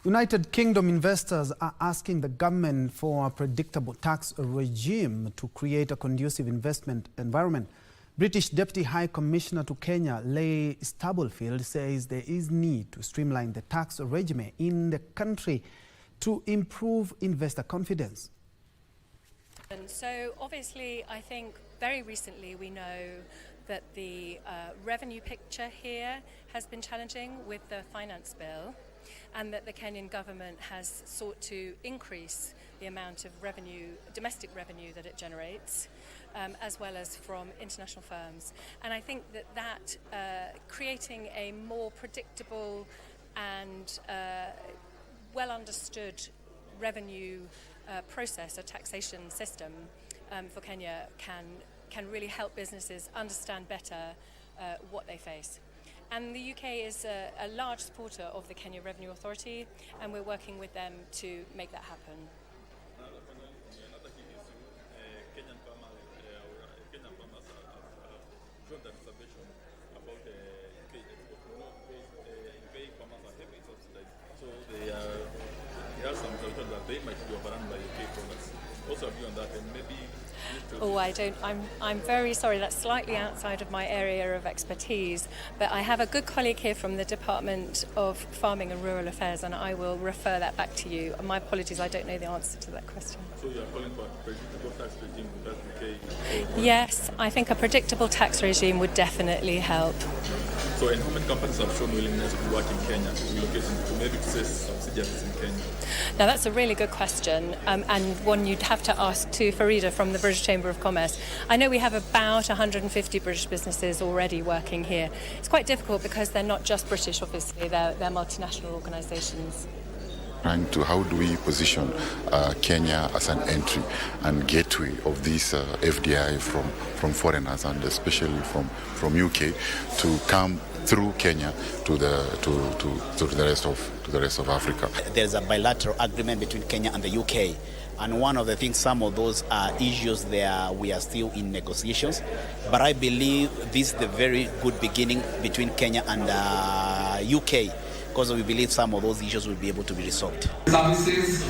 United Kingdom investors are asking the government for a predictable tax regime to create a conducive investment environment. British Deputy High Commissioner to Kenya Leigh Stubblefield says there is need to streamline the tax regime in the country to improve investor confidence. And so obviously I think very recently we know that the revenue picture here has been challenging with the finance bill, and that the Kenyan government has sought to increase the amount of revenue, domestic revenue that it generates, as well as from international firms. And I think that creating a more predictable and well understood revenue process, a taxation system for Kenya can really help businesses understand better what they face. And the UK is a large supporter of the Kenya Revenue Authority, and we're working with them to make that happen. Kenyan farmers have drawn the reservation about UK export because UK farmers are heavily subsidized. So there are some reservations that they might be overrun by UK products. Also a view on that, and maybe. Oh, I'm very sorry, that's slightly outside of my area of expertise, but I have a good colleague here from the Department of Farming and Rural Affairs, and I will refer that back to you. My apologies, I don't know the answer to that question. So you are calling for a predictable tax regime in the UK? Yes, I think a predictable tax regime would definitely help. So, and how many companies have shown willingness to work in Kenya, to relocate to maybe say subsidiaries in Kenya? Now that's a really good question, and one you'd have to ask to Farida from the British Chamber of Commerce. I know we have about 150 British businesses already working here. It's quite difficult because they're not just British, obviously, they're multinational organisations. And to how do we position Kenya as an entry and gateway of this FDI from foreigners, and especially from UK, to come through Kenya to the rest of Africa. There's a bilateral agreement between Kenya and the UK, and one of the things, some of those issues there, we are still in negotiations, but I believe this is the very good beginning between Kenya and UK, because we believe some of those issues will be able to be resolved. Services,